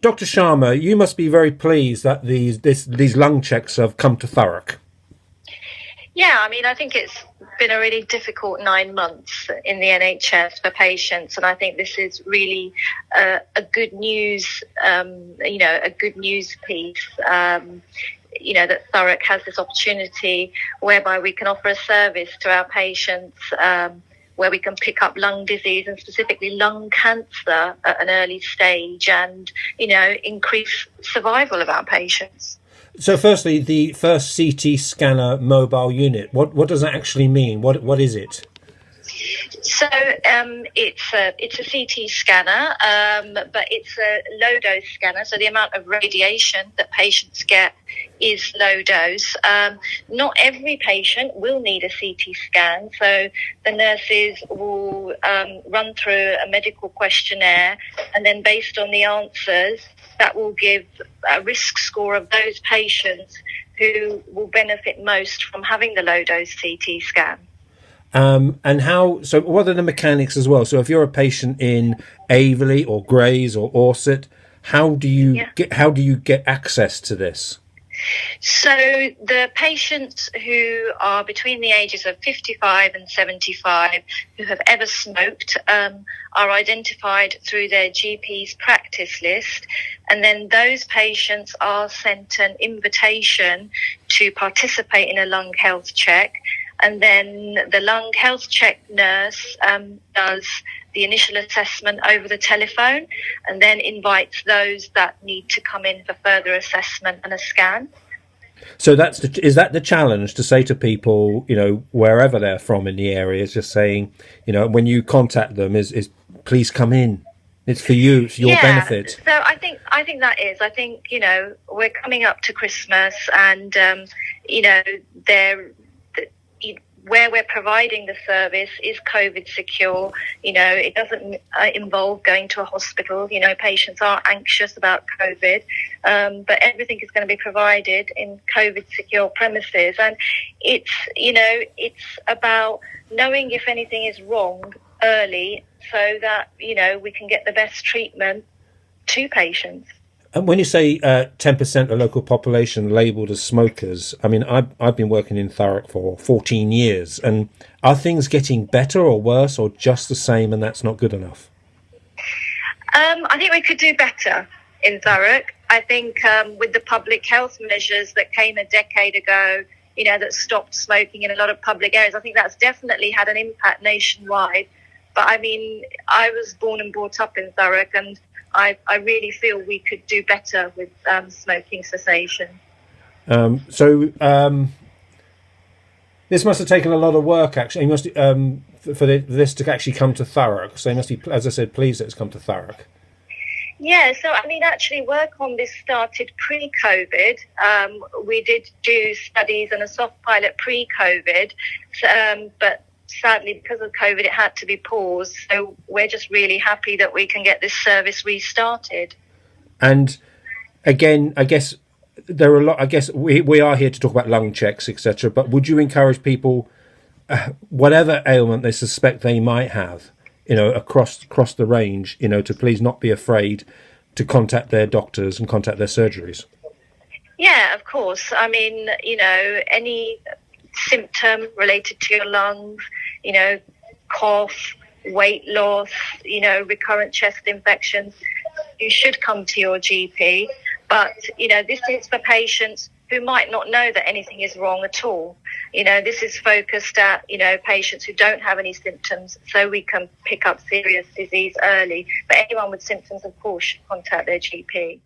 Dr. Sharma, you must be very pleased that these lung checks have come to Thurrock. Yeah, I mean, I think it's been a really difficult 9 months in the NHS for patients, and I think this is really a good news, a good news piece. That Thurrock has this opportunity whereby we can offer a service to our patients where we can pick up lung disease and specifically lung cancer at an early stage and, increase survival of our patients. So firstly, the first CT scanner mobile unit, what does that actually mean? What is it? So it's a CT scanner, but it's a low dose scanner. So the amount of radiation that patients get is low dose. Not every patient will need a CT scan. So the nurses will run through a medical questionnaire, and then based on the answers, that will give a risk score of those patients who will benefit most from having the low dose CT scan. So what are the mechanics as well? So if you're a patient in Aveley or Grays or Orsett, how do you get access to this? So the patients who are between the ages of 55 and 75 who have ever smoked are identified through their GP's practice list, and then those patients are sent an invitation to participate in a lung health check. And then the lung health check nurse does the initial assessment over the telephone and then invites those that need to come in for further assessment and a scan. So is that the challenge, to say to people, wherever they're from in the area, is just saying, when you contact them, is please come in. It's for you, it's your benefit. So I think that is. I think, we're coming up to Christmas and, where we're providing the service is COVID secure. It doesn't involve going to a hospital. Patients are anxious about COVID, but everything is going to be provided in COVID secure premises. And it's about knowing if anything is wrong early so that, we can get the best treatment to patients. And when you say 10% of the local population labelled as smokers, I mean, I've been working in Thurrock for 14 years. And are things getting better or worse or just the same, and that's not good enough? I think we could do better in Thurrock. I think with the public health measures that came a decade ago, that stopped smoking in a lot of public areas, I think that's definitely had an impact nationwide. But I mean, I was born and brought up in Thurrock, and I really feel we could do better with smoking cessation. This must have taken a lot of work, actually. You must for this to actually come to Thurrock. So you must be, as I said, pleased that it's come to Thurrock. Yeah, so I mean, actually, work on this started pre-COVID. We did do studies and a soft pilot pre-COVID, but sadly, because of COVID, it had to be paused. So we're just really happy that we can get this service restarted. And again, I guess there are a lot. I guess we are here to talk about lung checks, etc. But would you encourage people, whatever ailment they suspect they might have, across the range, to please not be afraid to contact their doctors and contact their surgeries? Yeah, of course. I mean, any symptom related to your lungs, cough, weight loss, recurrent chest infections, you should come to your GP. But, this is for patients who might not know that anything is wrong at all. This is focused at, patients who don't have any symptoms, so we can pick up serious disease early. But anyone with symptoms, of course, should contact their GP.